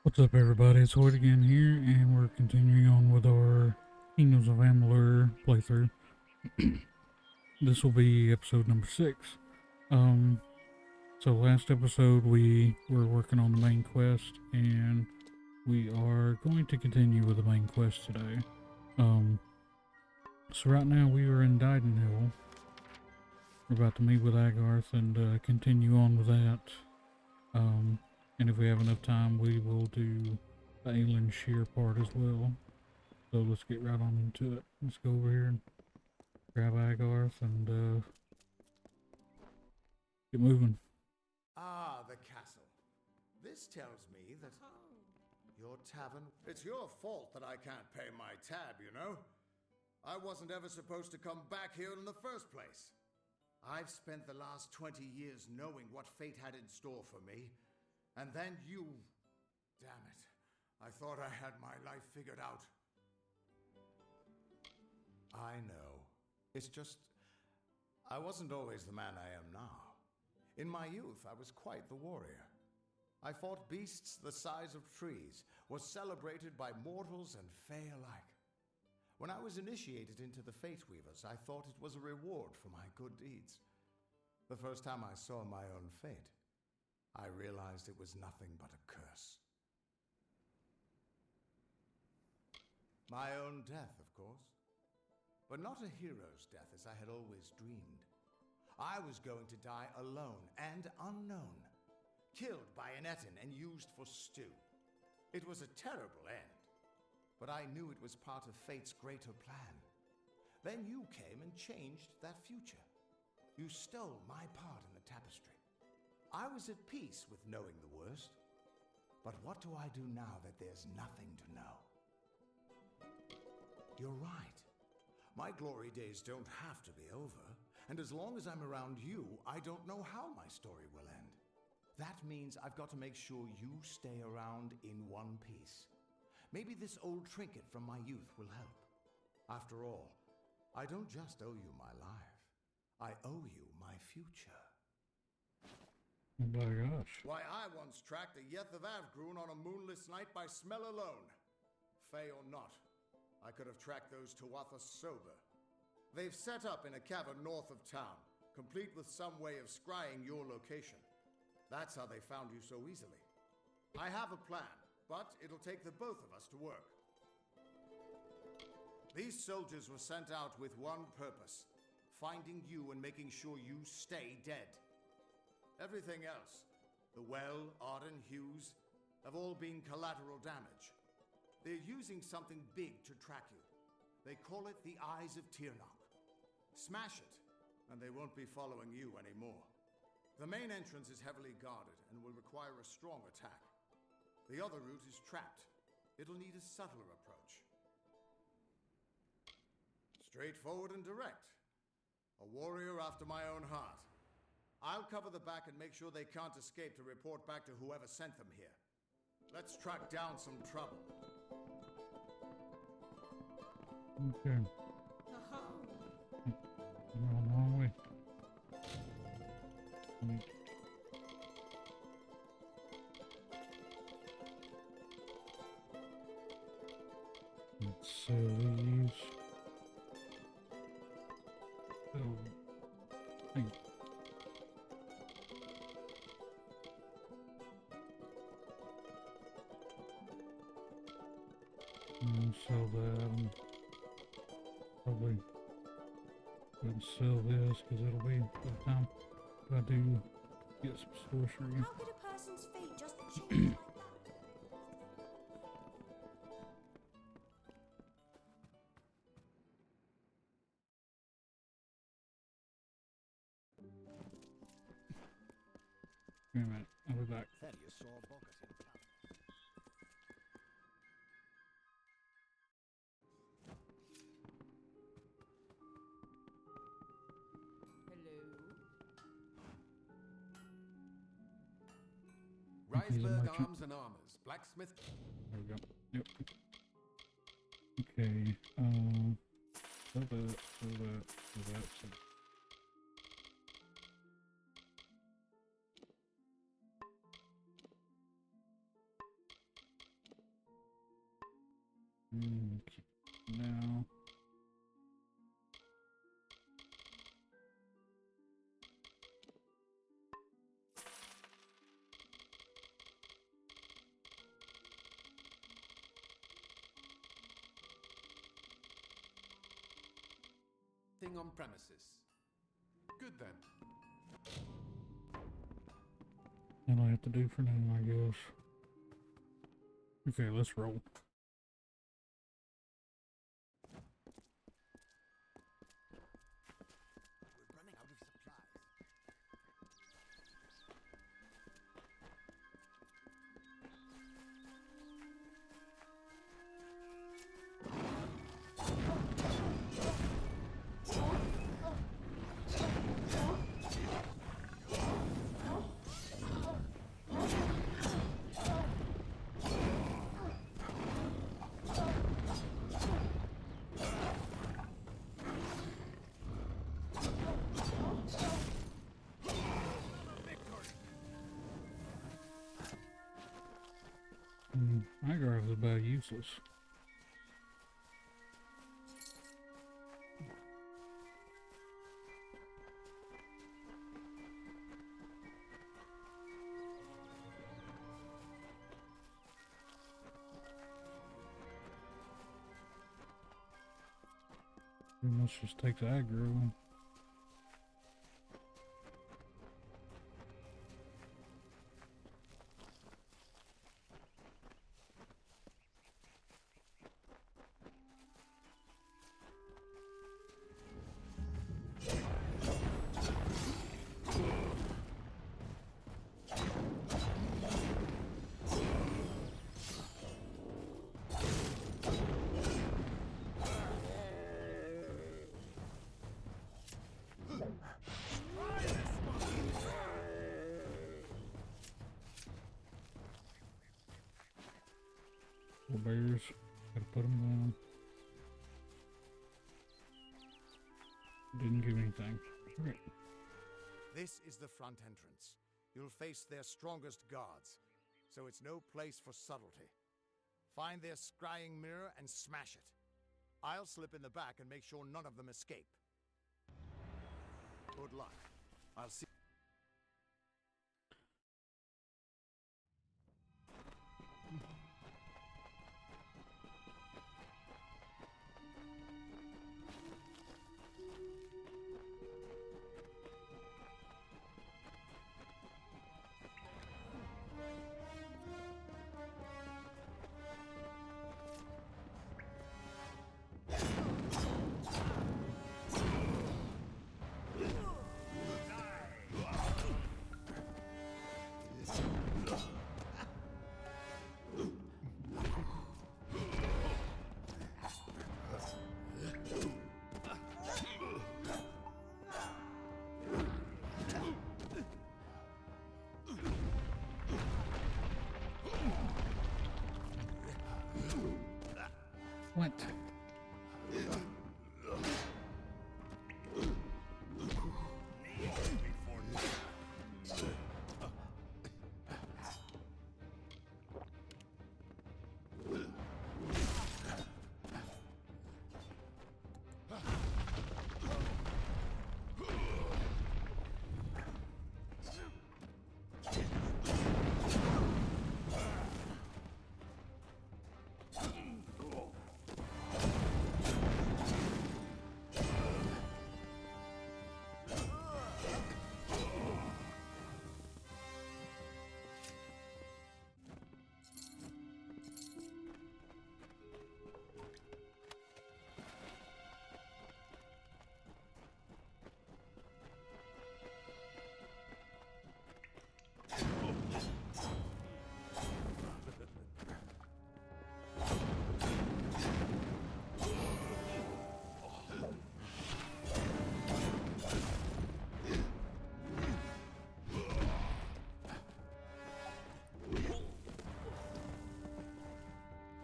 What's up, everybody? It's Hoyt again here, and we're continuing on with our Kingdoms of Amalur playthrough. This will be episode number 6. Um, so last episode we were working on the main quest, and we are going to continue with the main quest today. So right now we are in Didenhill. We're about to meet with Agarth and continue on with that. And if we have enough time, we will do the Alien Shear part as well. So let's get right on into it. Let's go over here and grab Agarth and get moving. Ah, the castle. This tells me that your tavern... It's your fault that I can't pay my tab, you know? I wasn't ever supposed to come back here in the first place. I've spent the last 20 years knowing what fate had in store for me. And then you... Damn it. I thought I had my life figured out. I know. It's just... I wasn't always the man I am now. In my youth, I was quite the warrior. I fought beasts the size of trees, was celebrated by mortals and fae alike. When I was initiated into the Fate Weavers, I thought it was a reward for my good deeds. The first time I saw my own fate, I realized it was nothing but a curse. My own death, of course. But not a hero's death as I had always dreamed. I was going to die alone and unknown, killed by an Etin and used for stew. It was a terrible end, but I knew it was part of fate's greater plan. Then you came and changed that future. You stole my part in the tapestry. I was at peace with knowing the worst. But what do I do now that there's nothing to know? You're right. My glory days don't have to be over. And as long as I'm around you, I don't know how my story will end. That means I've got to make sure you stay around in one piece. Maybe this old trinket from my youth will help. After all, I don't just owe you my life. I owe you my future. Oh my gosh. Why, I once tracked a Yeth of Avgrun on a moonless night by smell alone. Fey or not, I could have tracked those Tuatha sober. They've set up in a cavern north of town, complete with some way of scrying your location. That's how they found you so easily. I have a plan, but it'll take the both of us to work. These soldiers were sent out with one purpose: finding you and making sure you stay dead. Everything else, the Well, Arden, Hughes, have all been collateral damage. They're using something big to track you. They call it the Eyes of Tirnoch. Smash it, and they won't be following you anymore. The main entrance is heavily guarded and will require a strong attack. The other route is trapped. It'll need a subtler approach. Straightforward and direct. A warrior after my own heart. I'll cover the back and make sure they can't escape to report back to whoever sent them here. Let's track down some trouble. Okay. We're on the wrong way. Let's sell these. Hey. Sell that and probably go and sell this because it'll be by the time I do get some sorcery. How could a person's fate just change like that? Wait a minute, I'll be back. He's a Riseburg merchant. Arms and Armors, blacksmith. There we go. Yep. Okay, sell that, sell that, sell that, sell that. Now. Thing on premises. Good then. That'll have to do for now, I guess. Okay, let's roll. We're running out of supplies. Nyralim is about useless. Pretty much just takes aggro. Bears, gotta put them down. Didn't give anything. Okay. This is the front entrance. You'll face their strongest guards, so it's no place for subtlety. Find their scrying mirror and smash it. I'll slip in the back and make sure none of them escape. Good luck. I'll see. What?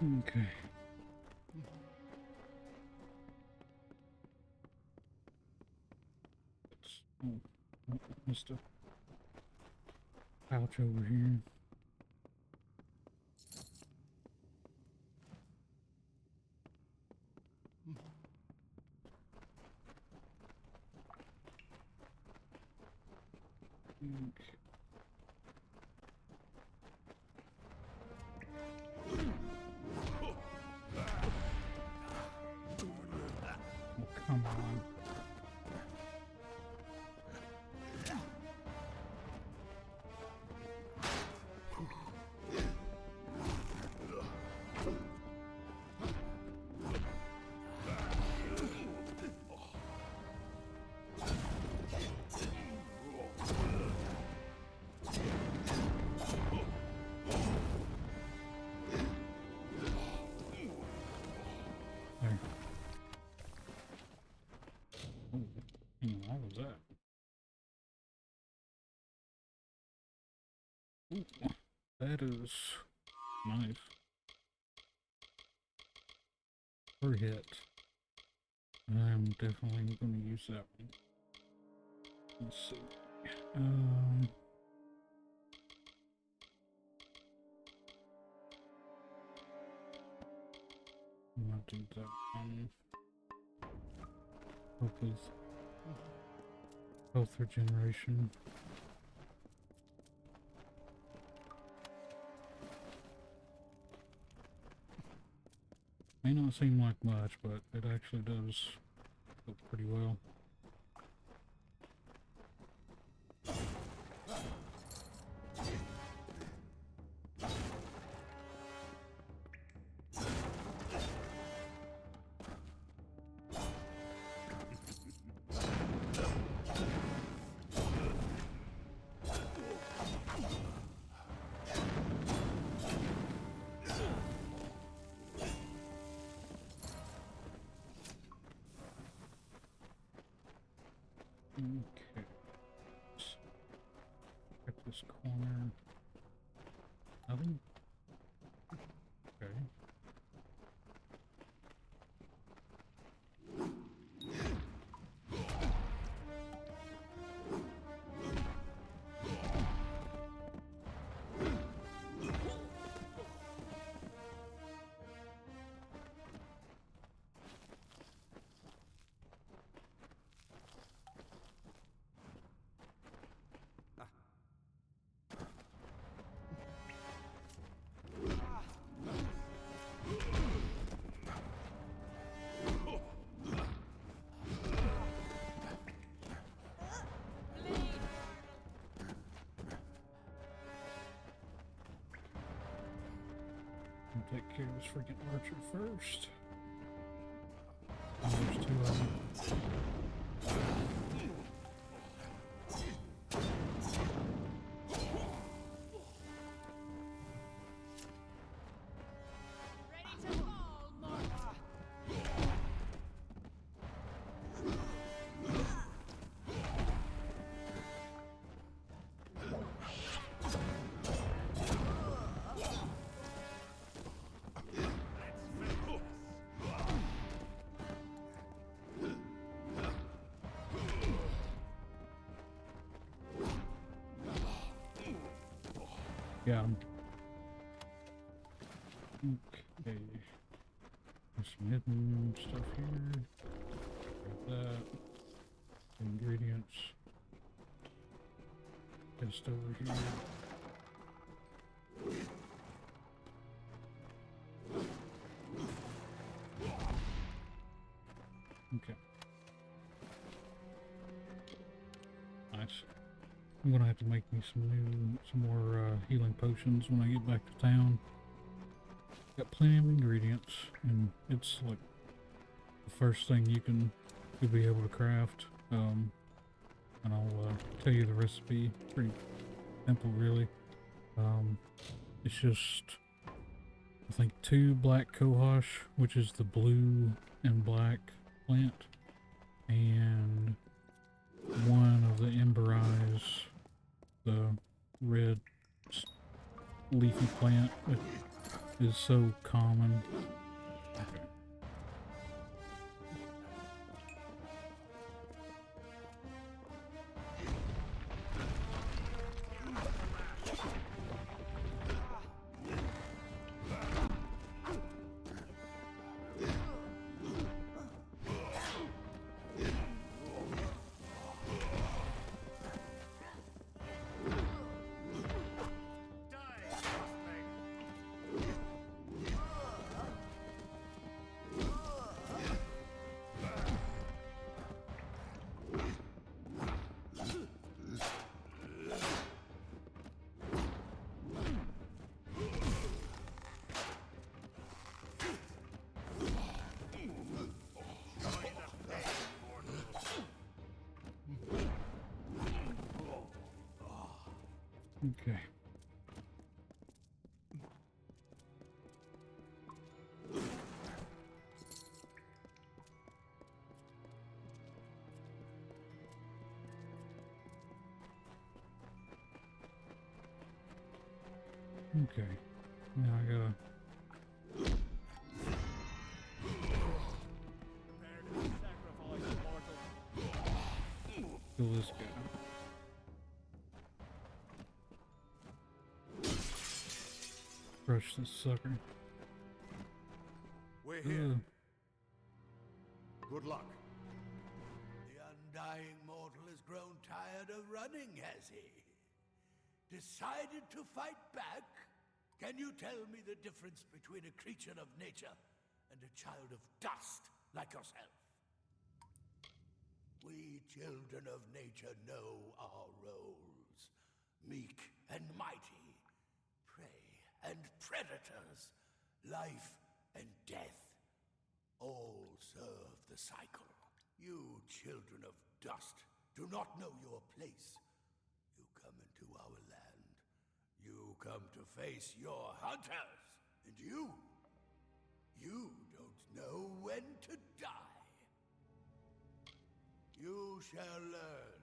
Okay. Oh, missed a pouch over here. Okay. Oh, come on. There. Oh, what was that? Ooh, that is nice. Per hit. I'm definitely going to use that one. Let's see. I'm going to do that one. Hopefully, health regeneration. May not seem like much, but it actually does go pretty well. Okay. Check this corner. Nothing? Okay. I'll take care of this freaking archer first. Oh, there's two of them. Ready to fall, Martha. Got him. Okay. There's some hidden stuff here. Grab that. Ingredients. Just over here. Okay. Nice. I'm gonna have to make me some more healing potions when I get back to town. Got plenty of ingredients, and it's like the first thing you'll be able to craft. And I'll tell you the recipe. Pretty simple, really. It's just, I think, 2 black cohosh, which is the blue and black plant, and 1 of the ember eyes, the red leafy plant that is so common. Okay. Okay. Okay. Now I gotta kill this guy. Crush this sucker. We're here. Ugh. Good luck. The undying mortal has grown tired of running, has he? Decided to fight back? Can you tell me the difference between a creature of nature and a child of dust like yourself? We children of nature know our roles. Meek and mighty, prey and predators, life and death, all serve the cycle. You children of dust do not know your place. You come into our land. You come to face your hunters. And you don't know when to die. You shall learn.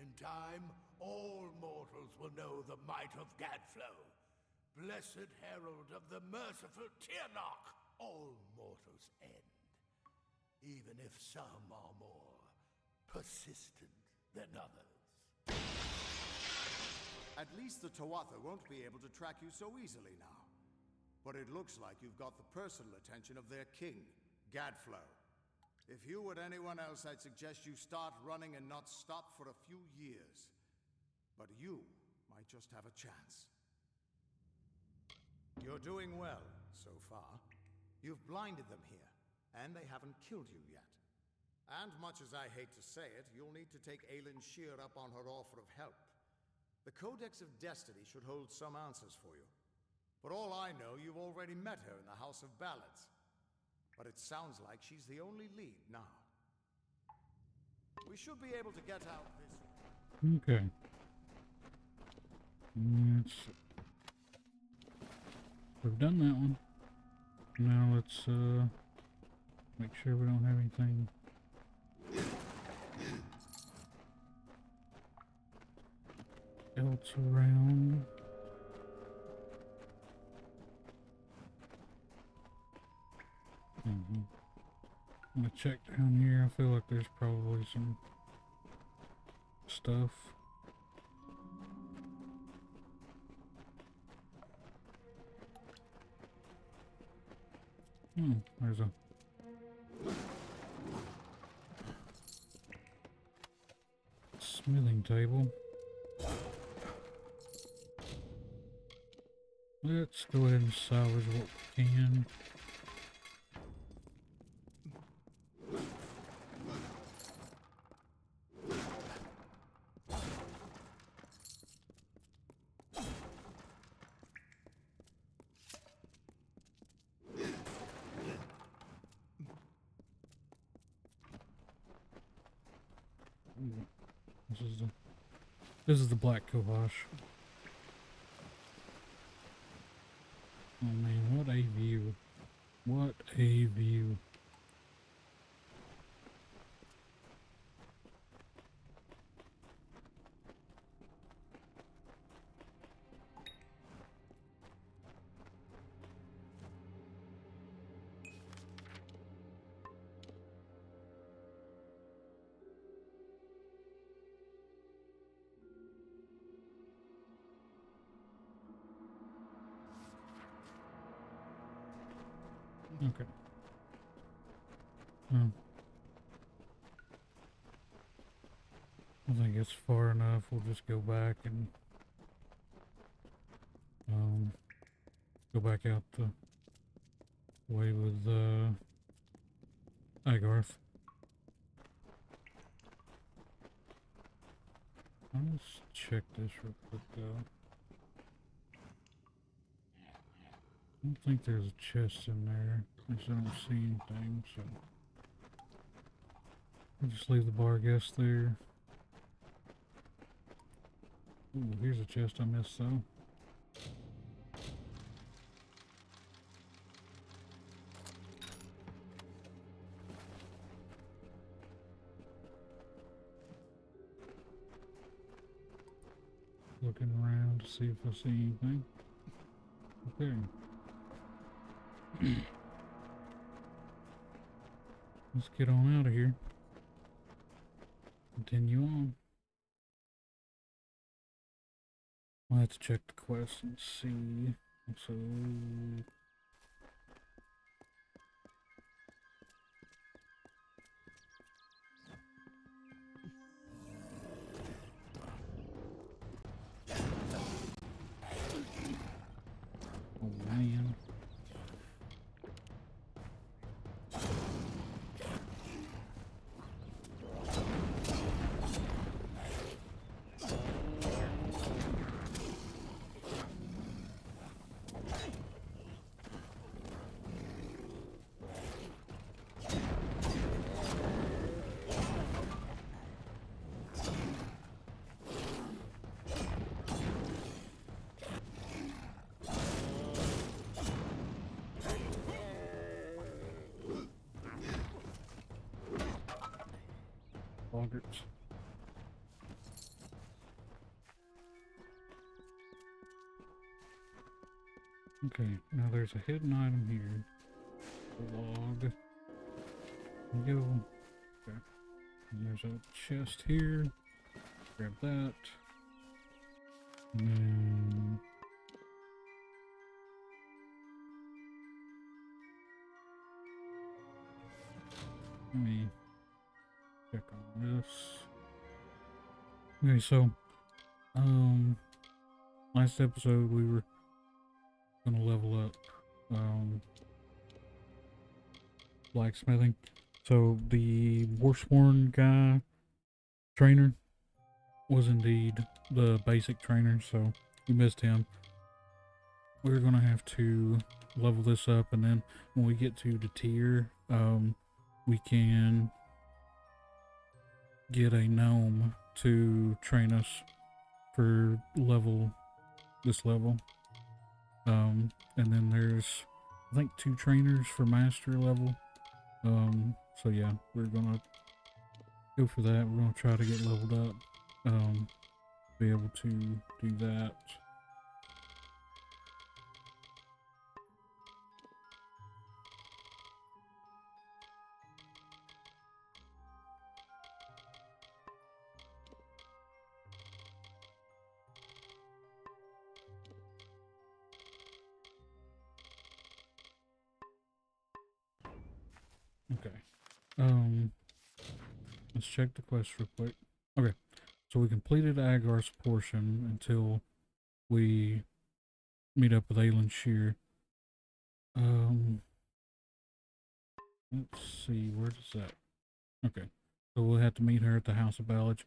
In time, all mortals will know the might of Gadflow, blessed herald of the merciful Tirnoch. All mortals end, even if some are more persistent than others. At least the Tawatha won't be able to track you so easily now. But it looks like you've got the personal attention of their king, Gadflow. If you were anyone else, I'd suggest you start running and not stop for a few years. But you might just have a chance. You're doing well, so far. You've blinded them here, and they haven't killed you yet. And much as I hate to say it, you'll need to take Aelin Shear up on her offer of help. The Codex of Destiny should hold some answers for you. For all I know, you've already met her in the House of Ballads. But it sounds like she's the only lead now. We should be able to get out this... Okay. Let's see. We've done that one. Now let's make sure we don't have anything else around. I'm gonna check down here. I feel like there's probably some stuff. There's a smithing table. Let's go ahead and salvage what we can. This is the black Kovash. Oh man, what a view. What a view. Okay. I think it's far enough. We'll just go back and go back out the way with Agarth. Let's check this real quick though. I don't think there's a chest in there. At least I don't see anything, so I'll just leave the bar guest there. Ooh, here's a chest I missed though. Looking around to see if I see anything. Okay. Let's get on out of here. Continue on. I'll have to check the quest and see. So oh man. Boggarts. Okay, now there's a hidden item here. A log. There we go. Okay. And there's a chest here. Grab that. And then let me check on this. Okay, so last episode we were gonna level up blacksmithing. So the Warsworn guy trainer was indeed the basic trainer, so we missed him. We're gonna have to level this up, and then when we get to the tier, we can get a gnome to train us for this level. And then there's, I think, 2 trainers for master level. So yeah, we're gonna go for that. We're gonna try to get leveled up, be able to do that. Okay. Let's check the quest real quick. Okay. So we completed Agar's portion until we meet up with Aelin Shear. Let's see, where does that? Okay. So we'll have to meet her at the House of Ballads.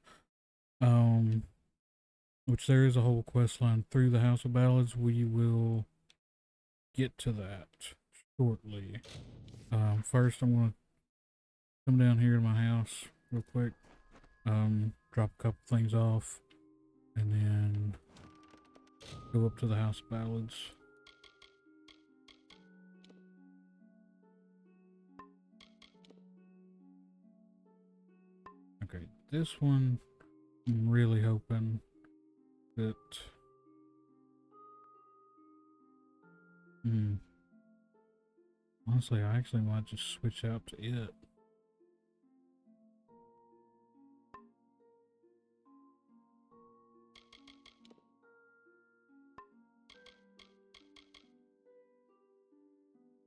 Which there is a whole quest line through the House of Ballads. We will get to that shortly. First I'm gonna come down here to my house real quick, drop a couple things off, and then go up to the House of Ballads. Okay, this one I'm really hoping that honestly I actually might just switch out to it.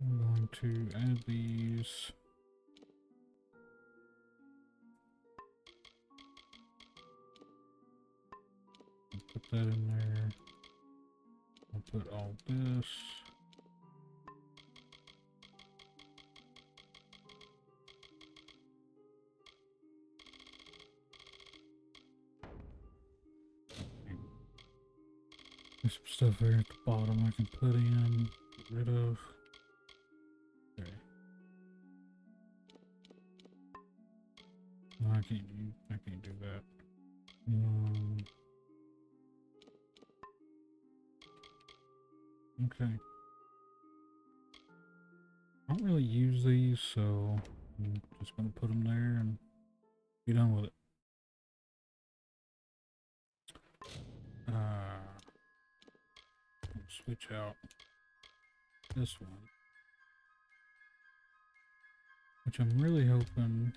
I'm going to add these. Put that in there. I'll put all this. There's some stuff there at the bottom I can put in, get rid of. Okay. No, I can't do that. Okay. I don't really use these, so I'm just gonna put them there and be done with it. Switch out this one, which I'm really hoping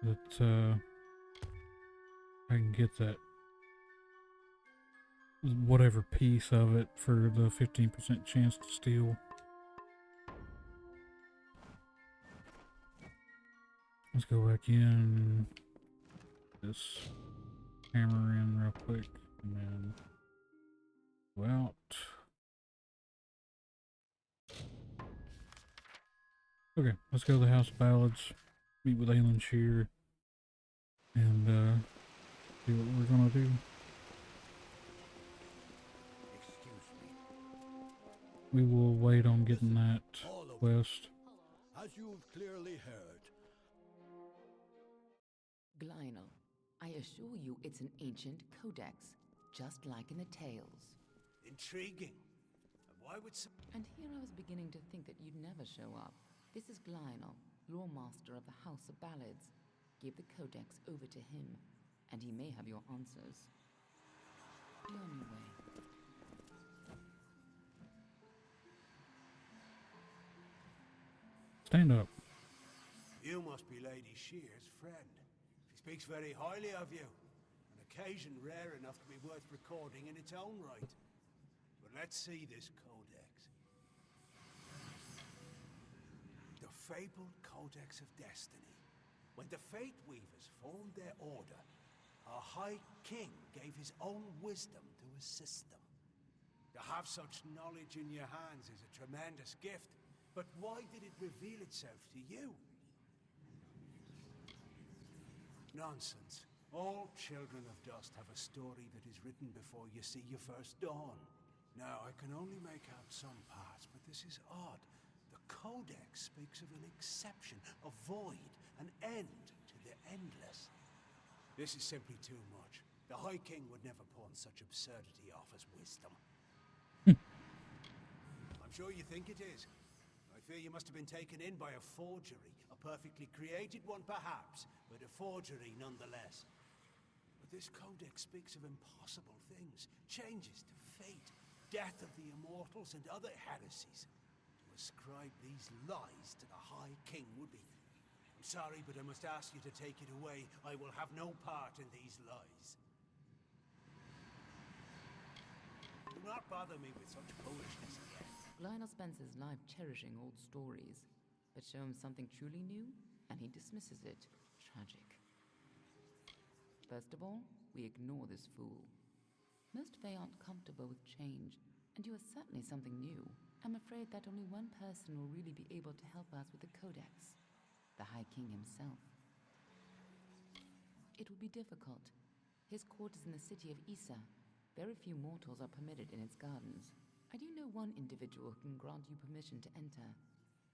that I can get that whatever piece of it for the 15% chance to steal. Let's go back in, this hammer in real quick, and then go out. Okay, let's go to the House of Ballads, meet with Aelin Shear, and see what we're gonna do. Excuse me. We will wait on getting that quest. As you've clearly heard, Glynel, I assure you it's an ancient codex, just like in the tales. intriguing. And why would some... And here I was beginning to think that you'd never show up. This is Glynel, lawmaster of the House of Ballads. Give the codex over to him, and he may have your answers. Be on your way. Stand up. You must be Lady Shear's friend. She speaks very highly of you. An occasion rare enough to be worth recording in its own right. But let's see this codex. The fabled Codex of Destiny. When the Fate Weavers formed their order, our High King gave his own wisdom to assist them. To have such knowledge in your hands is a tremendous gift, but why did it reveal itself to you? Nonsense. All children of dust have a story that is written before you see your first dawn. Now, I can only make out some parts, but this is odd. The Codex speaks of an exception, a void, an end to the endless. This is simply too much. The High King would never pawn such absurdity off as wisdom. I'm sure you think it is. I fear you must have been taken in by a forgery. A perfectly created one, perhaps, but a forgery nonetheless. But this codex speaks of impossible things, changes to fate, death of the immortals, and other heresies. To ascribe these lies to the High King would be... I'm sorry, but I must ask you to take it away. I will have no part in these lies. Do not bother me with such foolishness again. Lionel spends his life cherishing old stories, but show him something truly new, and he dismisses it. Tragic. First of all, we ignore this fool. Most Fae aren't comfortable with change, and you are certainly something new. I'm afraid that only one person will really be able to help us with the Codex. The High King himself. It will be difficult. His court is in the city of Issa. Very few mortals are permitted in its gardens. I do know one individual who can grant you permission to enter,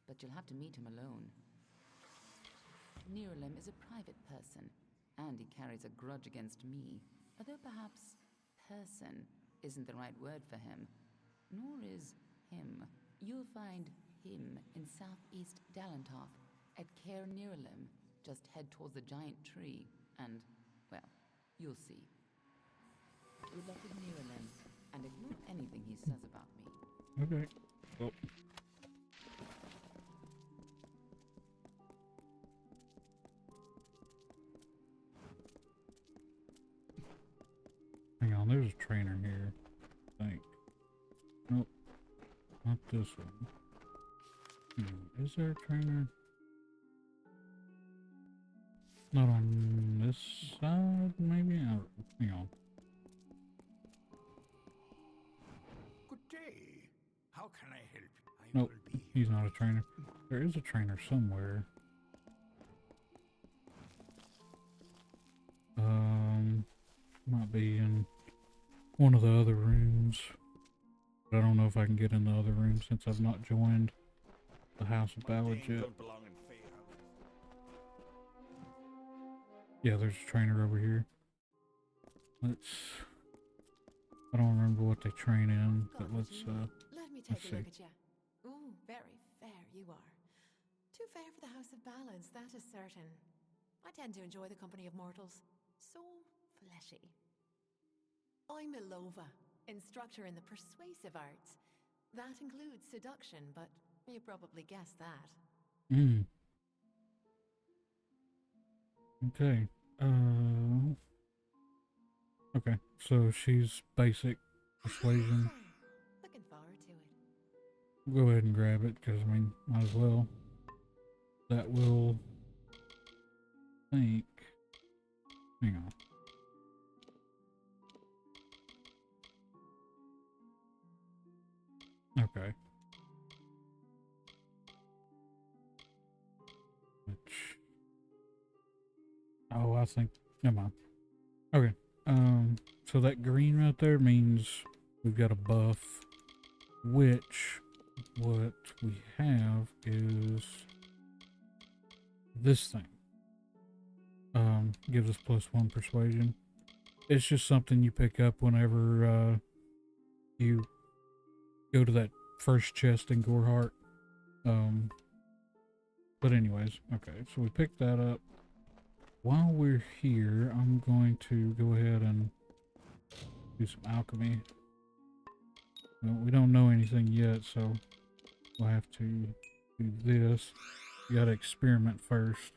but you'll have to meet him alone. Nyralim is a private person, and he carries a grudge against me, although perhaps person isn't the right word for him, nor is him. You'll find him in southeast Dalantoth, at Caer Nyralim. Just head towards the giant tree, and, well, you'll see. Good luck with Nyralim, and ignore anything he says about me. Okay. Well. Hang on, there's a trainer here, I think. Nope. Not this one. Is there a trainer? Not on this side, maybe? Hang on. Good day. How can I help you? Nope, he's not a trainer. There is a trainer somewhere. Might be in one of the other rooms. But I don't know if I can get in the other room since I've not joined the House of Ballads yet. Yeah, there's a trainer over here. Let's I don't remember what they train in, but Got what let's you need. Let me take let's a look see. at you. Ooh, very fair you are. Too fair for the House of Balance, that is certain. I tend to enjoy the company of mortals. So fleshy. I'm Ilova, instructor in the persuasive arts. That includes seduction, but you probably guessed that. Mm. Okay. Okay. So she's basic persuasion. Looking forward to it. Go ahead and grab it, because I mean, might as well. That will think. Hang on. Okay. Which. Oh, I think. Never mind. Okay. So that green right there means we've got a buff, which what we have is this thing. Gives us +1 persuasion. It's just something you pick up whenever you go to that first chest in Goreheart. But anyways, okay, so we picked that up. While we're here, I'm going to go ahead and do some alchemy. Well, we don't know anything yet, so we'll have to do this. You gotta experiment first.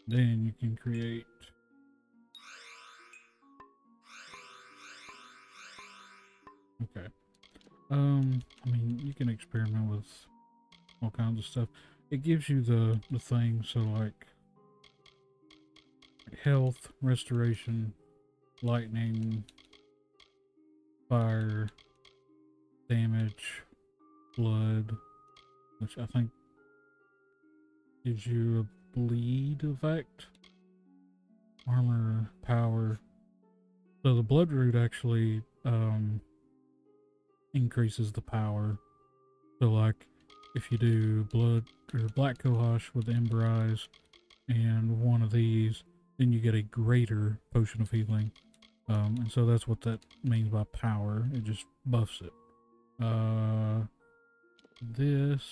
Then you can create. Okay. I mean, you can experiment with all kinds of stuff. It gives you the thing, so like health, restoration, lightning, fire, damage, blood, which I think gives you a bleed effect, armor, power. So the blood root actually increases the power. So like if you do blood or black cohosh with ember eyes and one of these, then you get a greater potion of healing. And so that's what that means by power. It just buffs it. This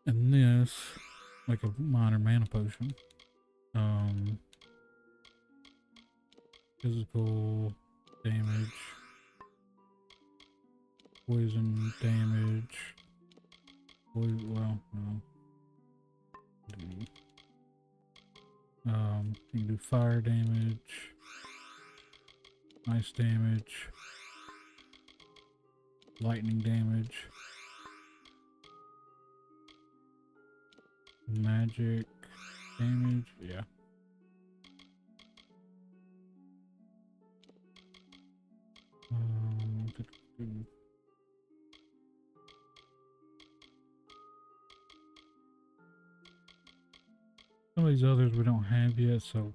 and this, like a minor mana potion. Physical damage, poison damage. Well, no. You can do fire damage, ice damage, lightning damage, magic damage, yeah. Some of these others we don't have yet, so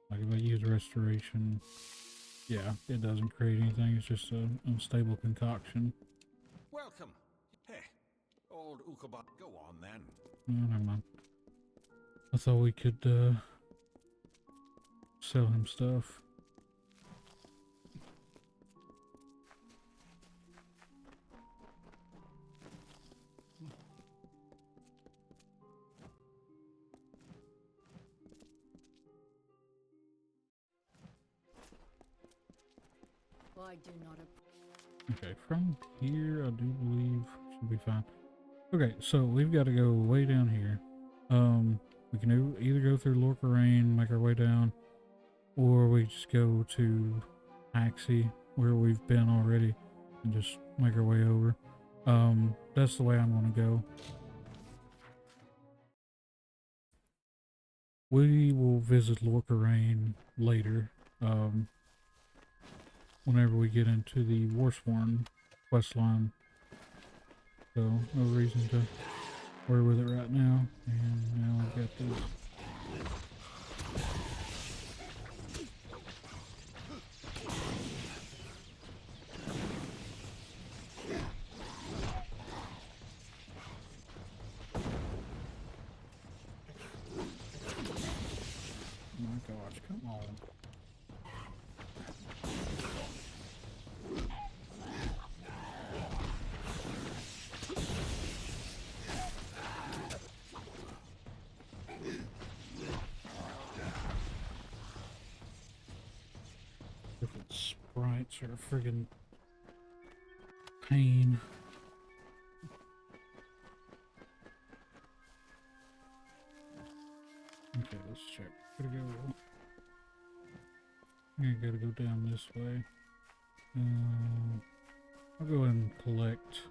like if I use restoration, yeah, it doesn't create anything. It's just an unstable concoction. Welcome. Hey, old Ukobot, go on then. Oh, never mind. I thought we could sell him stuff. I do not. Okay, from here I do believe should be fine. Okay, so we've got to go way down here. We can either go through Lorcaine, make our way down, or we just go to Axie, where we've been already, and just make our way over. That's the way I'm going to go. We will visit Lorcaine later, whenever we get into the Warsworn questline. So, no reason to worry with it right now. And now I've got this. my gosh, come on. Different sprites are a friggin' pain. Okay, let's check. Gotta go. I gotta go down this way. I'll go ahead and collect.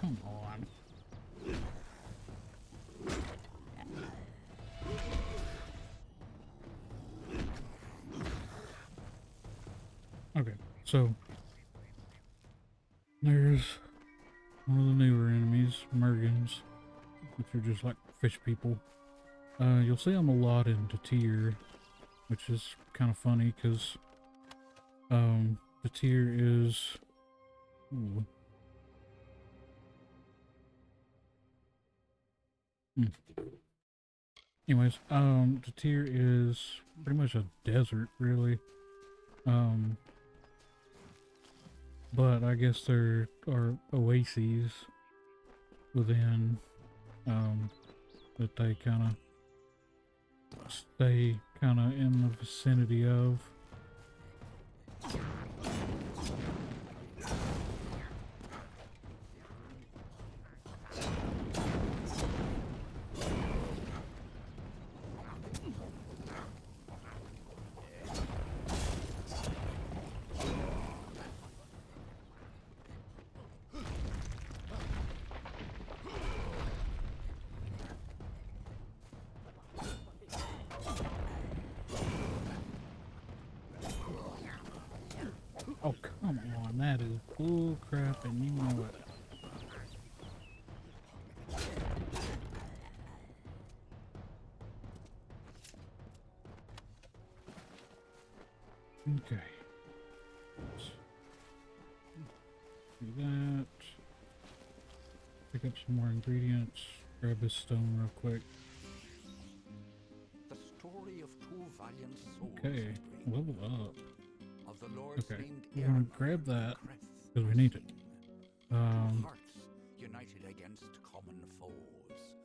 Come on. Okay, so there's one of the newer enemies, Mergans, which are just like fish people. You'll see them a lot in Tir, which is kind of funny because Tir is. Ooh. Anyways, Tir is pretty much a desert, really. But I guess there are oases within, that they kind of stay kind of in the vicinity of. Oh, come on, that is bull crap, and you know it. Okay. Let's do that. Pick up some more ingredients. Grab this stone real quick. The story of two valiant souls. Okay, level up. Of the Lord's Okay, named we're gonna grab that because we need it. Two hearts united against common foes.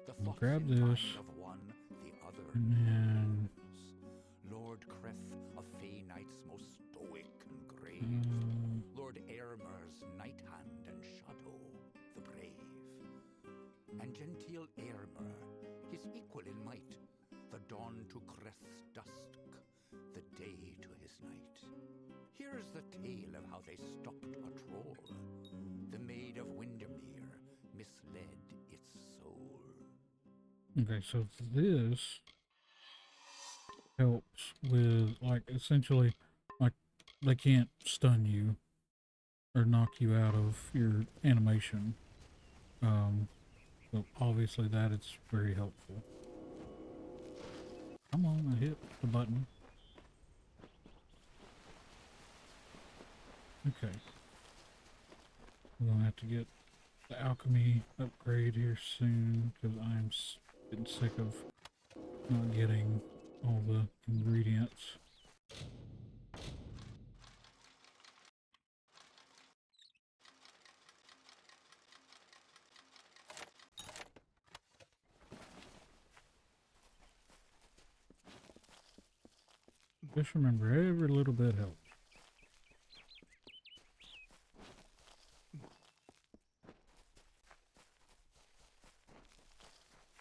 The We'll grab foxen this, mind of one, the other and then Lord Creth of Fey Knight's most stoic and grave. Lord Airmer's Night Hand and Shadow, the brave. And genteel Airmer, his equal in might, the dawn to Creth's dusk, the day to his night. Here's the tale of how they stopped a troll. The Maid of Windermere misled its soul. okay, so this helps with, like, essentially, like, they can't stun you or knock you out of your animation. So obviously that is very helpful. Come on, I hit the button. Okay. We're gonna have to get the alchemy upgrade here soon because I'm getting sick of not getting all the ingredients. Just remember, every little bit helps.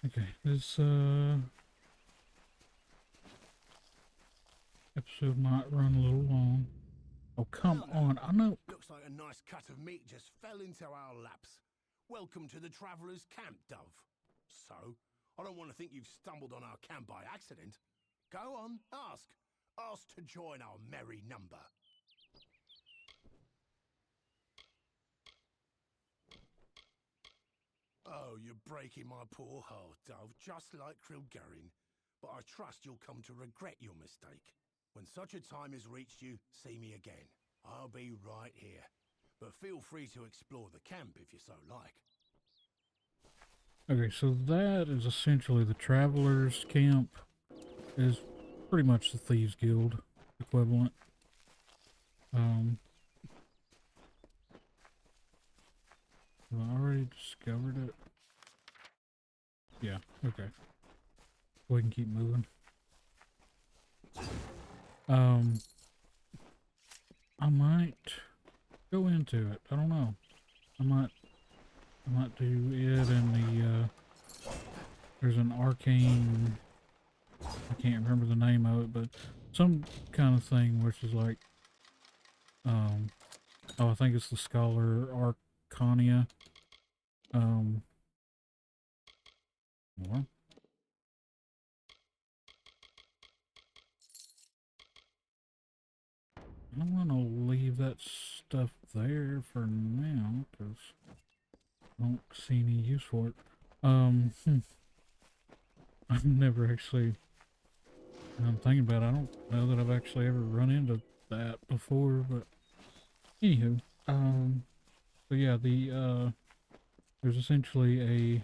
Okay, this episode might run a little long. Oh, come on, I know. Looks like a nice cut of meat just fell into our laps. Welcome to the Traveller's Camp, Dove. So, I don't want to think you've stumbled on our camp by accident. Go on, ask. Ask to join our merry number. Oh, you're breaking my poor heart, Dove, just like Krilgarin. But I trust you'll come to regret your mistake. When such a time has reached you, see me again. I'll be right here. But feel free to explore the camp if you so like. Okay, so that is essentially the Travelers Camp. Is pretty much the Thieves Guild equivalent. Have I already discovered it? Yeah, okay. We can keep moving. I might go into it. I don't know. I might do it in the, there's an arcane, I can't remember the name of it, but some kind of thing which is like, oh, I think it's the Scholar Arcania. Well, I'm gonna leave that stuff there for now, because I don't see any use for it. I've never actually, I'm thinking about it, I don't know that I've actually ever run into that before, but anywho, so yeah, there's essentially a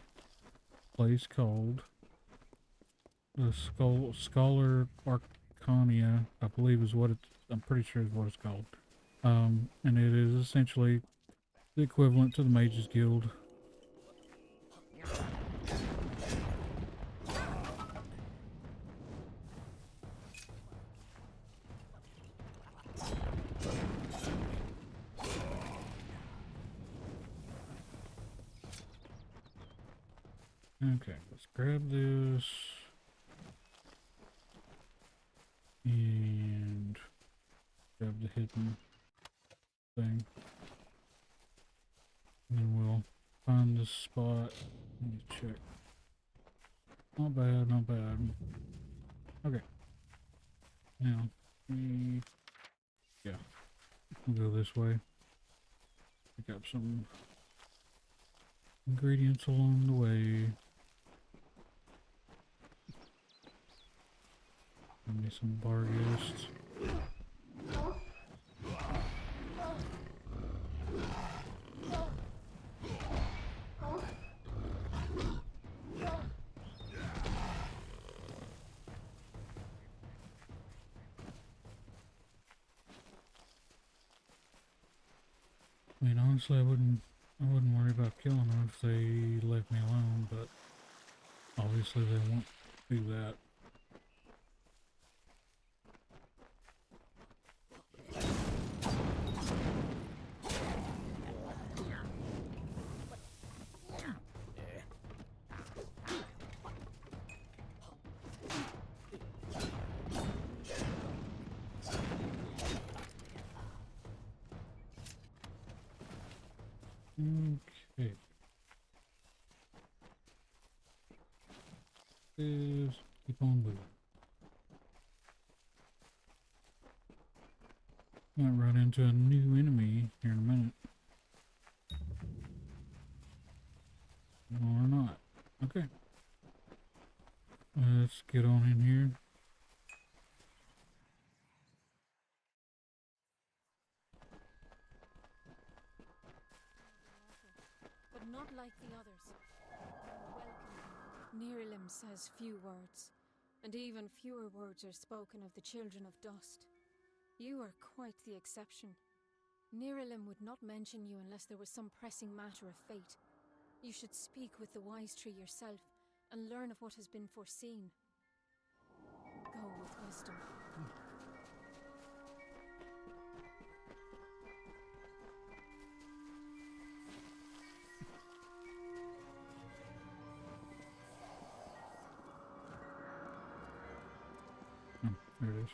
place called the Scholar Arcania, I believe is what it's, I'm pretty sure is what it's called. And it is essentially the equivalent to the Mages Guild. Okay, let's grab this. And grab the hidden thing. And then we'll find this spot. Let me check. Not bad, not bad. Okay. Now, yeah, we'll go this way. Pick up some ingredients along the way. Give me some barghists. I mean, honestly, I wouldn't worry about killing them if they left me alone, but obviously they won't do that. Okay. Just keep on moving. Might run into a new enemy here in a minute. Or not. Okay. Let's get on in here. But not like the others. Welcome. Nyralim says few words, and even fewer words are spoken of the children of dust. You are quite the exception. Nyralim would not mention you unless there was some pressing matter of fate. You should speak with the wise tree yourself and learn of what has been foreseen. Go with wisdom. Oh, there it is.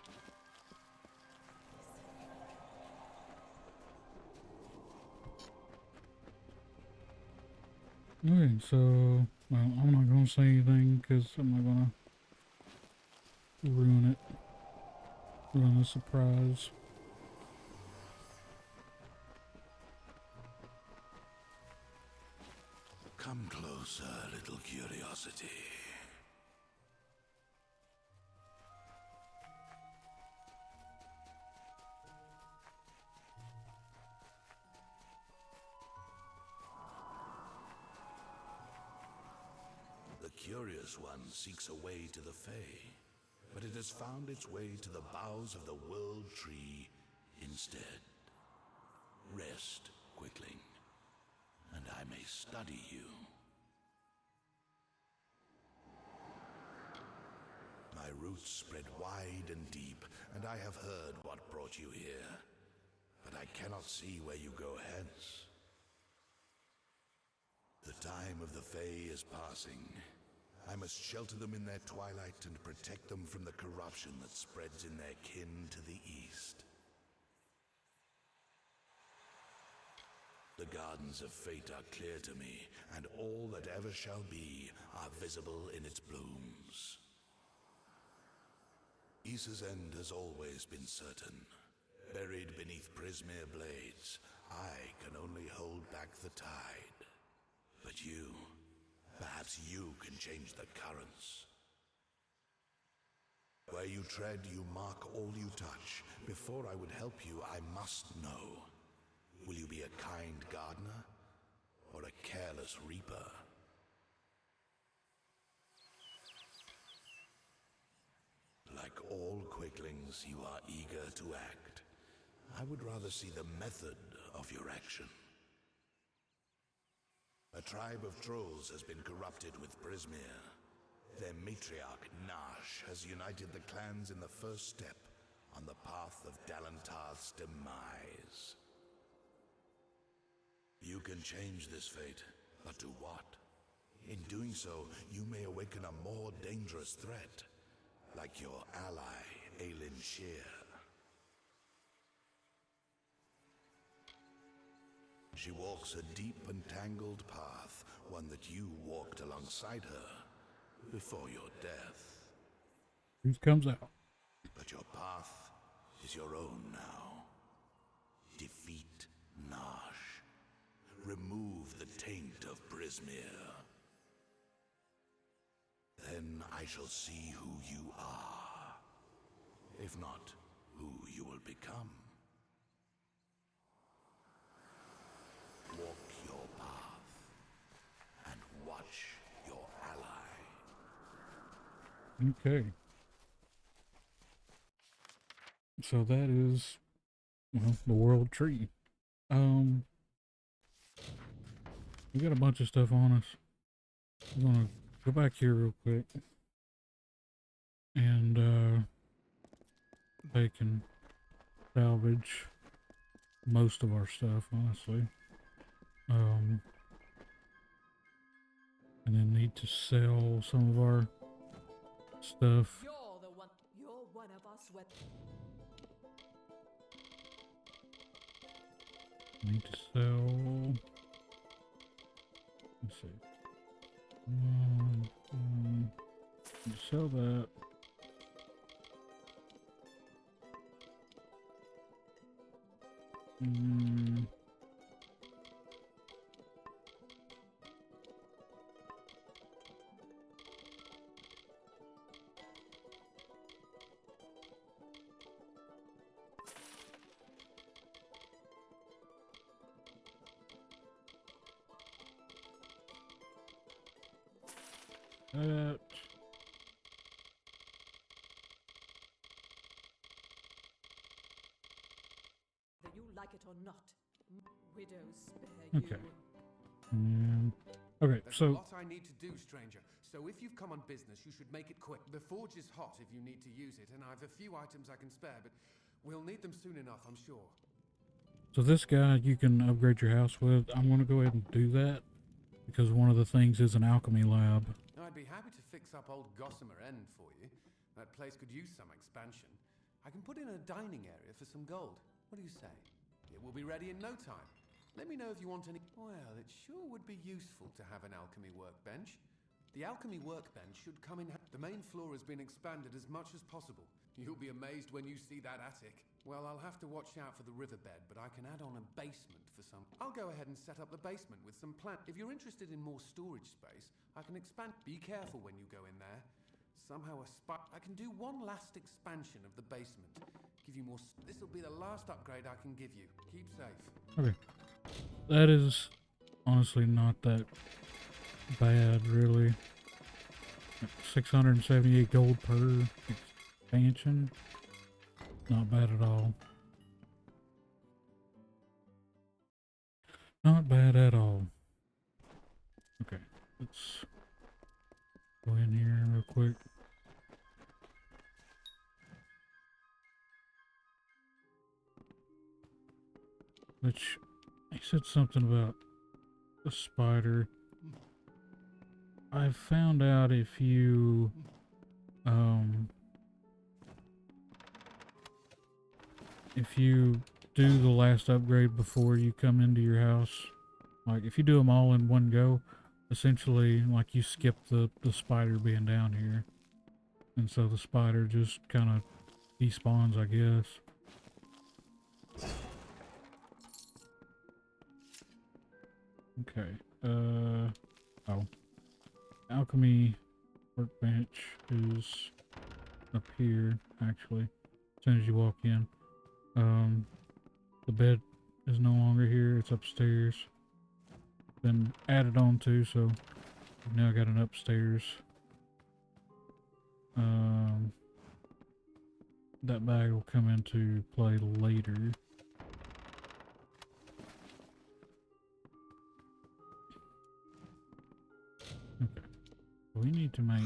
Okay, so, well, I'm not going to say anything because I'm not going to ruin Run a surprise. Come closer, little curiosity. The curious one seeks a way to the Fae, but it has found its way to the boughs of the World Tree instead. Rest, Quickling, and I may study you. My roots spread wide and deep, and I have heard what brought you here, but I cannot see where you go hence. The time of the Fae is passing. I must shelter them in their twilight and protect them from the corruption that spreads in their kin to the east. The gardens of fate are clear to me, and all that ever shall be are visible in its blooms. Issa's end has always been certain. Buried beneath Prismere blades, I can only hold back the tide. But you, perhaps you can change the currents. Where you tread, you mark all you touch. Before I would help you, I must know. Will you be a kind gardener, or a careless reaper? Like all quicklings, you are eager to act. I would rather see the method of your action. A tribe of trolls has been corrupted with Prismere. Their matriarch, Nash, has united the clans in the first step on the path of Dalantarth's demise. You can change this fate, but to what? In doing so, you may awaken a more dangerous threat, like your ally, Aelin Shear. She walks a deep and tangled path, one that you walked alongside her before your death. Truth comes out. But your path is your own now. Defeat Nash. Remove the taint of Prismere. Then I shall see who you are. If not, who you will become. Walk your path and watch your ally. Okay. So that is, well, the World Tree. We got a bunch of stuff on us. I'm gonna go back here real quick. And, they can salvage most of our stuff, honestly. And then need to sell some of our stuff. You're one of us with. Need to sell. Let's see. Sell that. That. Whether you like it or not, widows spare you. Okay. Okay, There's so a lot I need to do, stranger. So if you've come on business, you should make it quick. The forge is hot if you need to use it, and I have a few items I can spare, but we'll need them soon enough, I'm sure. So this guy you can upgrade your house with. I'm going to go ahead and do that because one of the things is an alchemy lab. I'd be happy to fix up old Gossamer End for you. That place could use some expansion. I can put in a dining area for some gold. What do you say? It will be ready in no time. Let me know if you want any... Well, it sure would be useful to have an alchemy workbench. The alchemy workbench should come in... The main floor has been expanded as much as possible. You'll be amazed when you see that attic. Well, I'll have to watch out for the riverbed, but I can add on a basement for some... I'll go ahead and set up the basement with some plant... If you're interested in more storage space, I can expand... Be careful when you go in there. Somehow I can do one last expansion of the basement. Give you more... This'll be the last upgrade I can give you. Keep safe. Okay. That is honestly not that bad, really. 678 gold per expansion. Not bad at all. Not bad at all. Okay, let's go in here real quick. Which, he said something about a spider. I found out if you, if you do the last upgrade before you come into your house, like if you do them all in one go, essentially like you skip the spider being down here. And so the spider just kind of despawns, I guess. Okay, oh. Alchemy workbench is up here, actually, as soon as you walk in. The bed is no longer here, it's upstairs. Been added on to, so we've now got an upstairs. That bag will come into play later. Okay. We need to make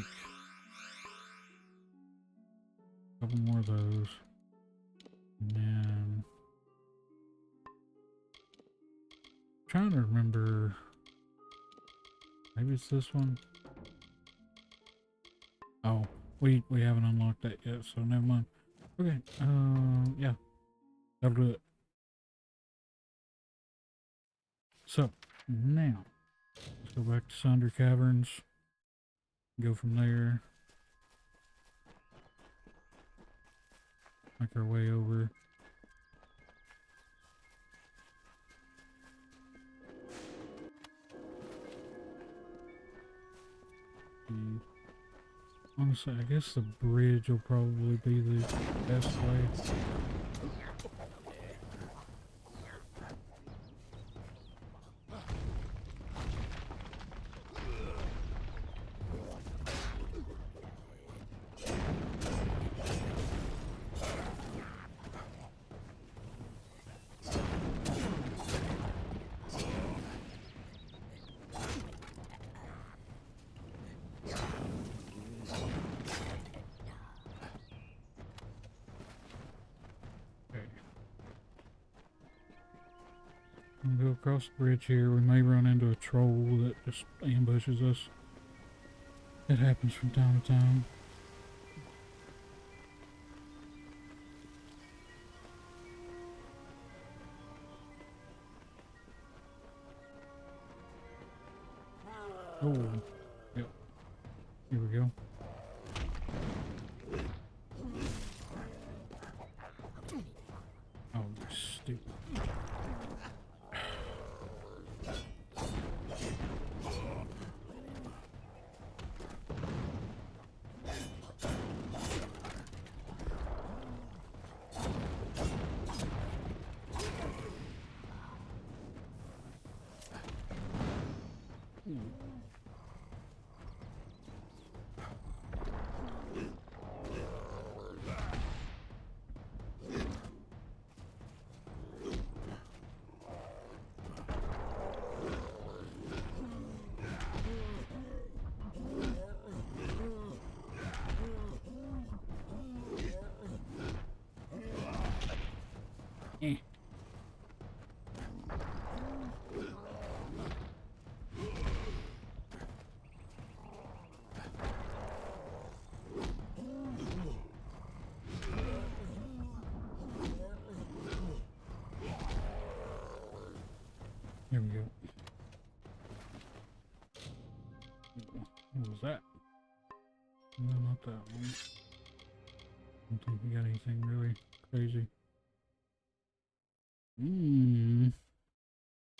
a couple more of those. And then trying to remember, maybe it's this one. Oh, we haven't unlocked that yet, so never mind. Okay, yeah, that'll do it. So now let's go back to Sunder Caverns. Go from there. Make our way over. Honestly, I guess the bridge will probably be the best way. Go across the bridge here. We may run into a troll that just ambushes us. It happens from time to time. Oh, yep. Here we go. Oh, you stupid. Here we go. What was that? No, not that one. don't think we got anything really crazy.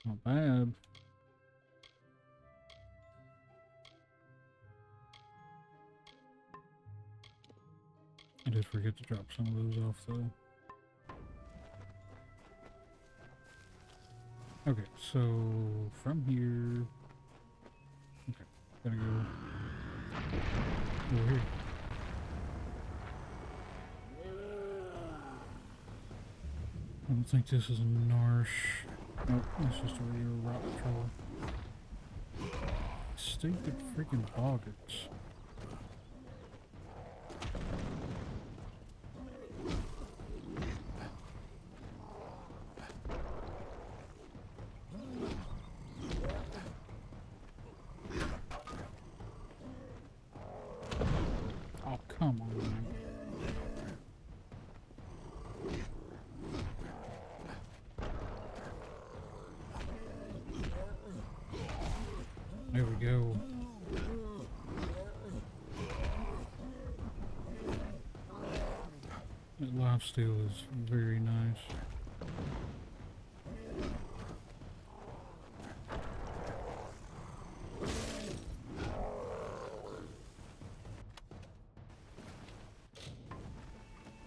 Not bad. I did forget to drop some of those off though. Okay, so from here, okay, gotta go over here. I don't think this is a Narsh. Nope, it's just a real rock troll. Stupid freaking boggarts. Oh, come on, man. There we go. That lifesteal is very nice.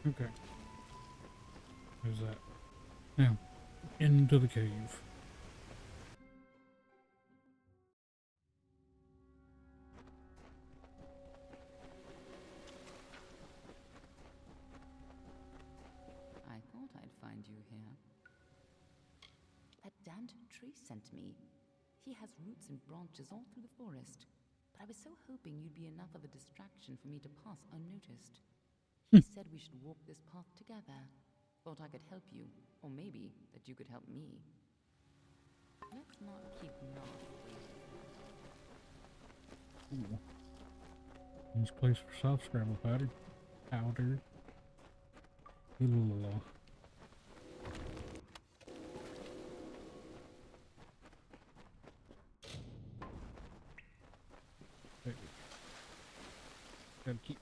Okay. There's that. Now, into the cave. I thought I'd find you here. That damned tree sent me. He has roots and branches all through the forest. But I was so hoping you'd be enough of a distraction for me to pass unnoticed. He said we should walk this path together. Thought I could help you, or maybe that you could help me. Let's not keep Narsh waiting. Ooh. Nice place for soft scrabble powder. Powder. Ooh. Gotta keep.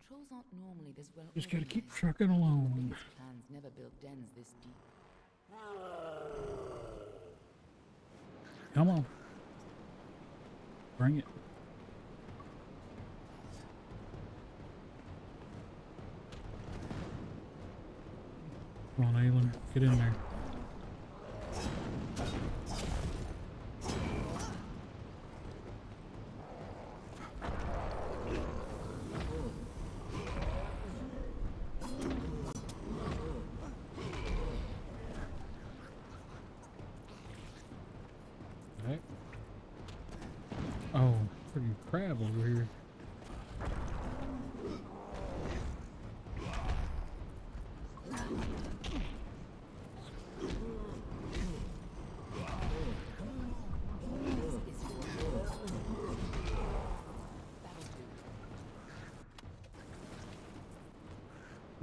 Trolls aren't normally this well. Just gotta keep organized. trucking along. These clans never built dens this deep. Come on. Bring it. Come on, Aelin. Get in there. Okay. Oh, freaking crab over here.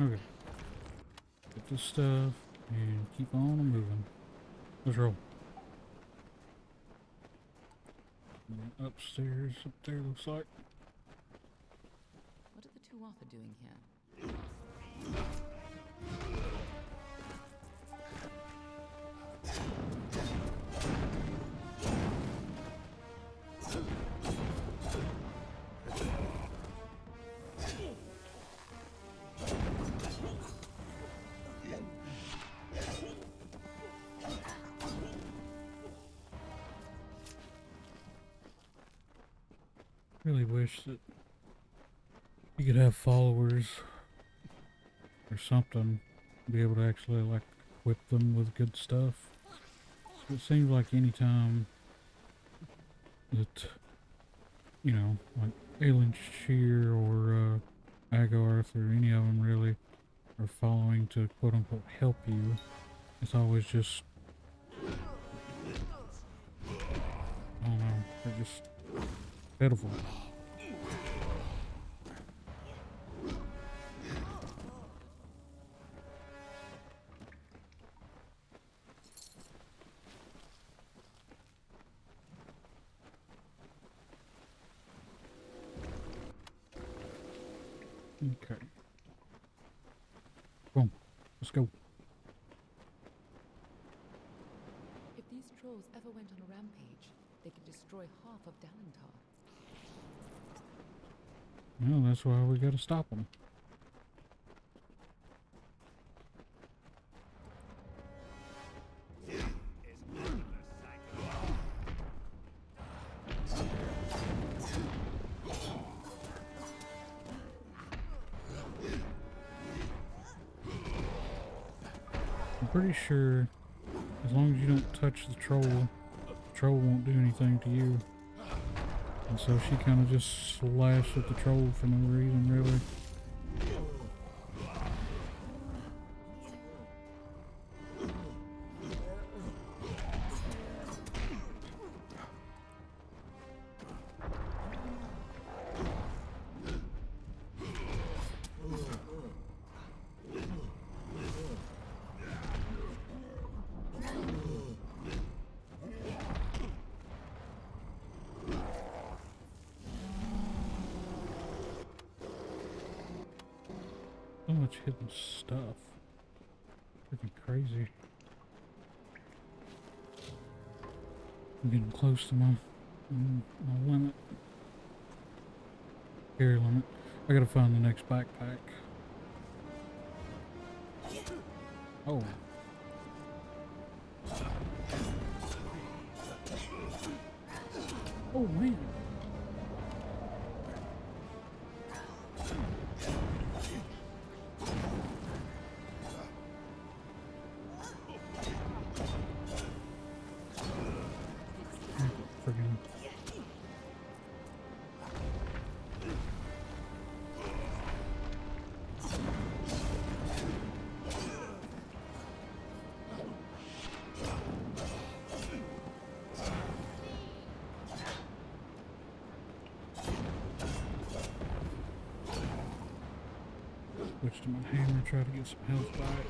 Okay. Get this stuff and keep on moving. Let's roll. And upstairs, up there looks like. What are the two Arthur doing here? Really wish that you could have followers or something, be able to actually like equip them with good stuff. It seems like anytime that, you know, like Aelin Shear or Agarth or any of them really are following to quote unquote help you, it's always just, I don't know, they're just pitiful. Okay. Come on, let's go. If these trolls ever went on a rampage, they could destroy half of Dalentar. Well, that's why we gotta stop them. I'm pretty sure as long as you don't touch the troll won't do anything to you. And so she kind of just slashed at the troll for no reason, really. So much hidden stuff. Freaking crazy. I'm getting close to my limit. Carry limit. I gotta find the next backpack. Oh. Oh man. Friggin' switch to my hammer, try to get some health back.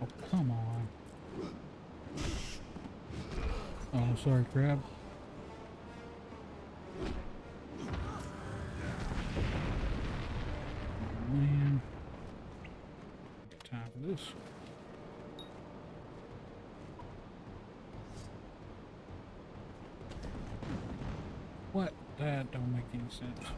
Oh, come on. Oh, sorry, crab. Oh, man. Time for this. What? That don't make any sense.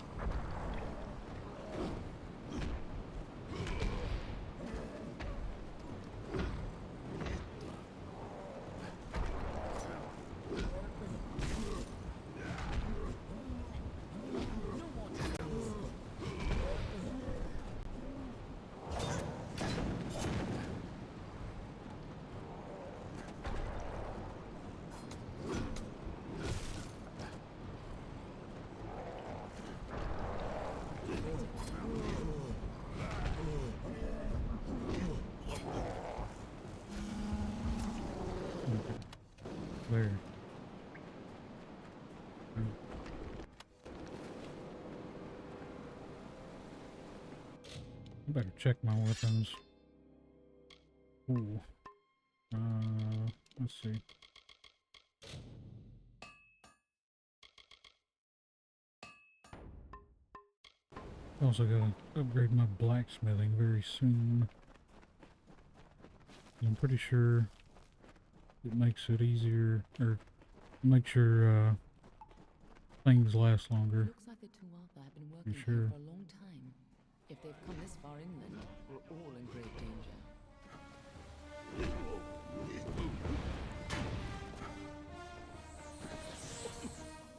Where? I better check my weapons. Ooh. Let's see. Also gotta upgrade my blacksmithing very soon. I'm pretty sure it makes it easier, or makes your things last longer. Looks like the two Alpha have been working You here sure? for a long time. If they've come this far inland, we're all in great danger.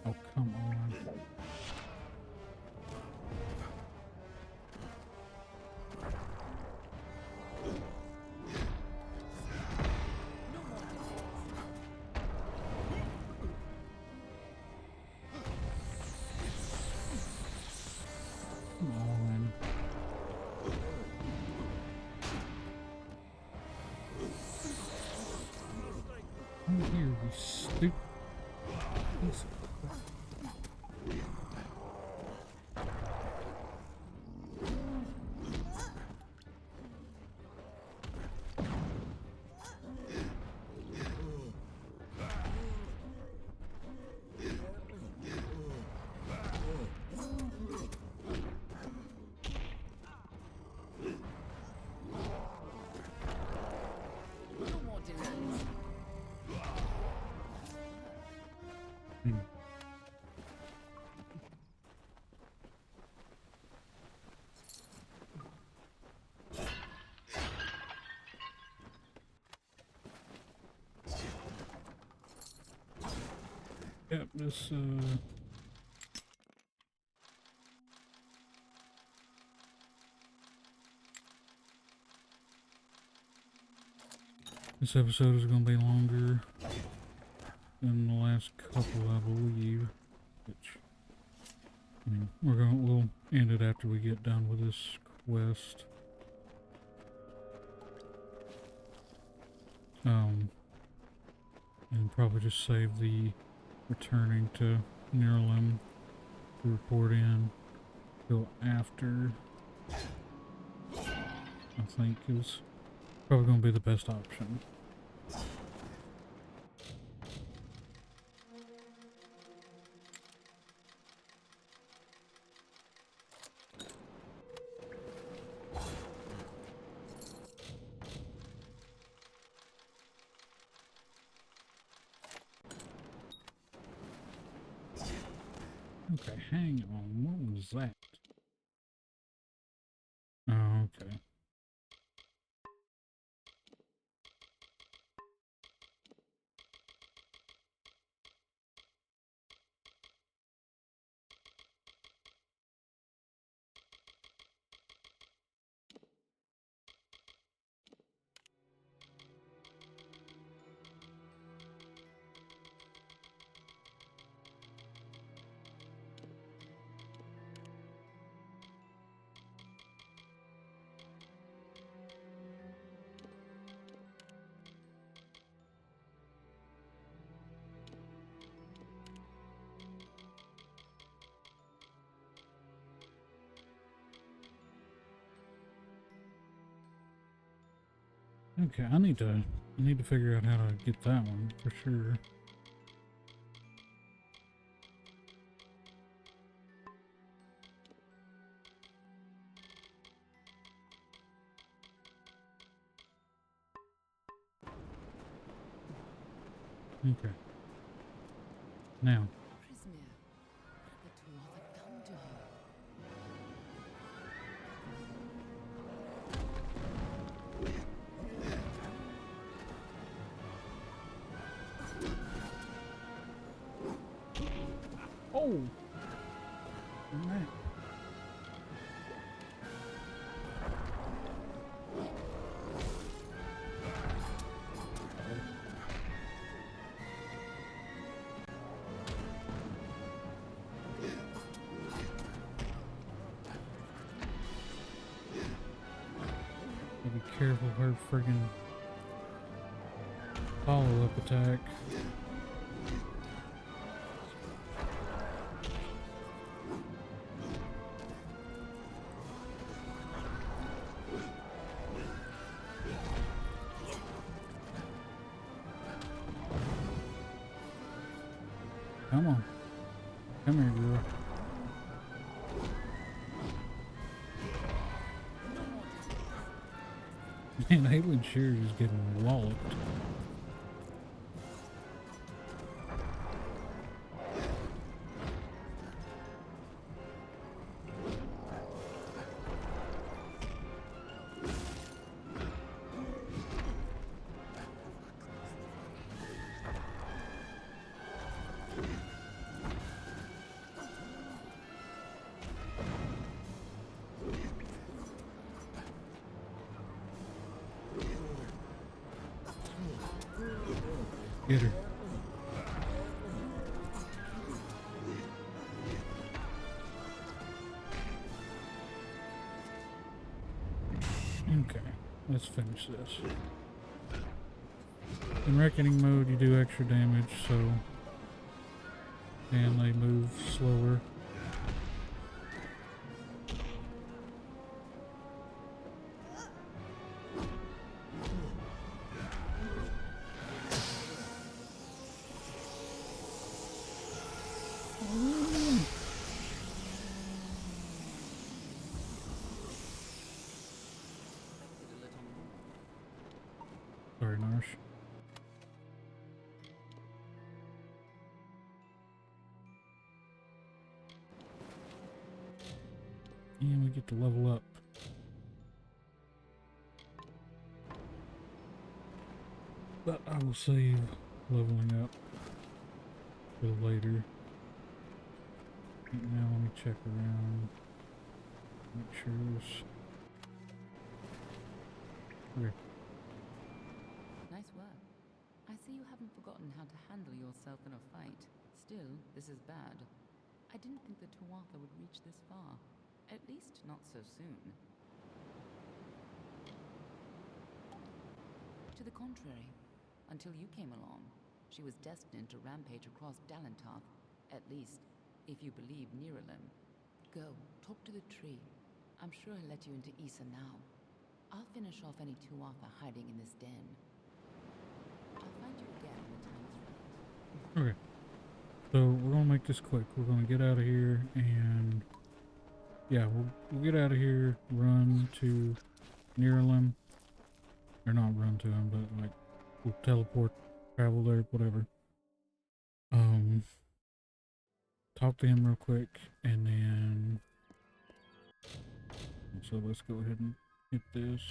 Oh, come on. Come on. Come here, you stupid piece of crap. Hmm. Yep, this episode is going to be longer than the last couple, I believe. Which, I mean, we'll end it after we get done with this quest. And probably just save the returning to Nyralim to report in till after. I think is probably going to be the best option. Okay, hang on. What was that? Oh, okay. Okay, I need to figure out how to get that one for sure. Okay. Now. Prismir, the dwarf had come to her. Oh! Man. Be careful of her friggin' follow-up attack. Come on. Come here, girl. Man, Alien Shears is getting walloped. Get her. Okay, let's finish this. In reckoning mode, you do extra damage, so... and they move slower. Sorry, Narsh. And we get to level up. But I will save leveling up for later. Now let me check around. Make sure there's... Okay. Nice work. I see you haven't forgotten how to handle yourself in a fight. Still, this is bad. I didn't think the Tuatha would reach this far. At least not so soon. To the contrary. Until you came along, she was destined to rampage across Dalentarth. At least, if you believe Nyralim. Go, talk to the tree. I'm sure he'll let you into Issa now. I'll finish off any Tuatha hiding in this den. I'll find you again when the time is right. Okay. So we're gonna make this quick. We're gonna get out of here and yeah, we'll get out of here, run to Nyralim. Or not run to him, but like we'll teleport, travel there, whatever. Talk to him real quick and then so let's go ahead and hit this.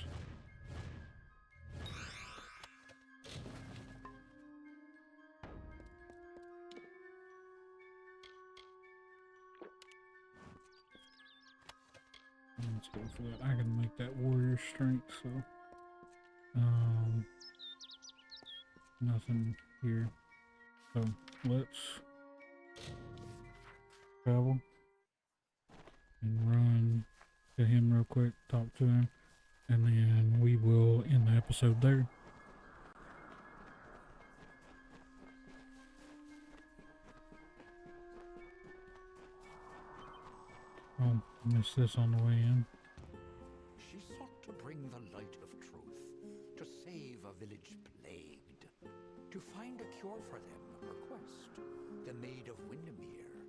Let's go for that. I can make that warrior strength, so nothing here. So let's travel and run to him real quick, talk to him, and then we will end the episode there. Oh, missed this on the way in. She sought to bring the light of truth, to save a village plagued, to find a cure for them, her quest, the Maid of Windermere,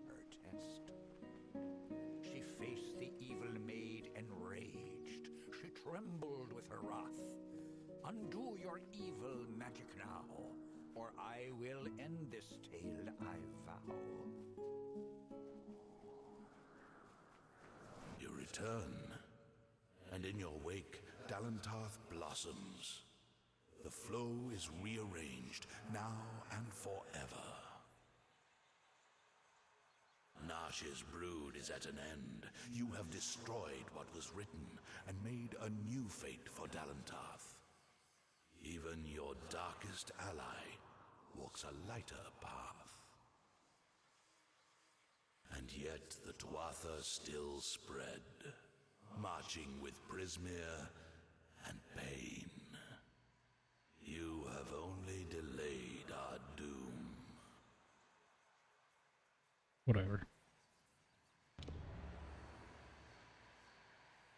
her test. She faced the evil maid enraged, she trembled with her wrath. Undo your evil magic now, or I will end this tale, I vow. You return, and in your wake, Dalentarth blossoms. The flow is rearranged, now and forever. Nash's brood is at an end. You have destroyed what was written, and made a new fate for Dalentarth. Even your darkest ally walks a lighter path. And yet the Tuatha still spread, marching with Prismere and pain. You have only delayed our doom. Whatever.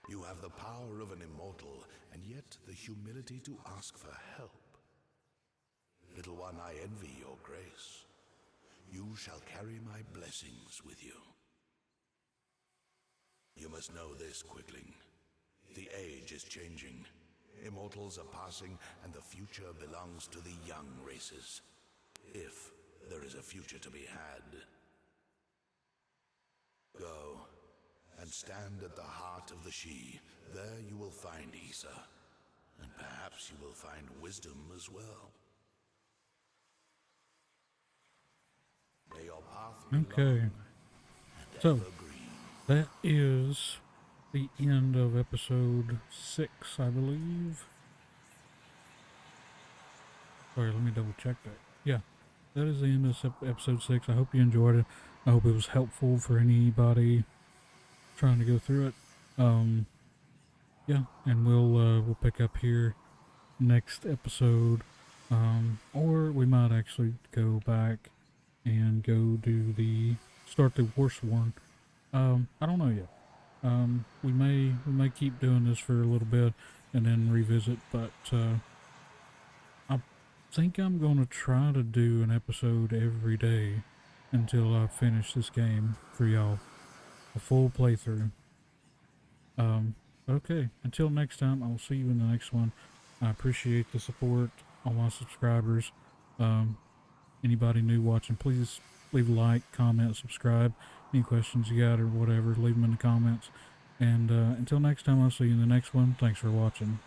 You have the power of an immortal, and yet the humility to ask for help. Little one, I envy your grace. You shall carry my blessings with you. You must know this, Quickling. The age is changing. Immortals are passing, and the future belongs to the young races. If there is a future to be had. Go, and stand at the heart of the She. There you will find Issa. And perhaps you will find wisdom as well. May your path be Okay. long So, and evergreen. that is the end of episode 6, I believe. Sorry, let me double check that. Yeah, that is the end of episode 6. I hope you enjoyed it. I hope it was helpful for anybody trying to go through it. Yeah, and we'll pick up here next episode. Or we might actually go back and go do start the worst one. I don't know yet. We may keep doing this for a little bit and then revisit, but I think I'm gonna try to do an episode every day until I finish this game for y'all, a full playthrough. Okay, until next time, I'll see you in the next one. I appreciate the support, all my subscribers. Anybody new watching, please leave a like, comment, subscribe. Any questions you got or whatever, leave them in the comments. And until next time, I'll see you in the next one. Thanks for watching.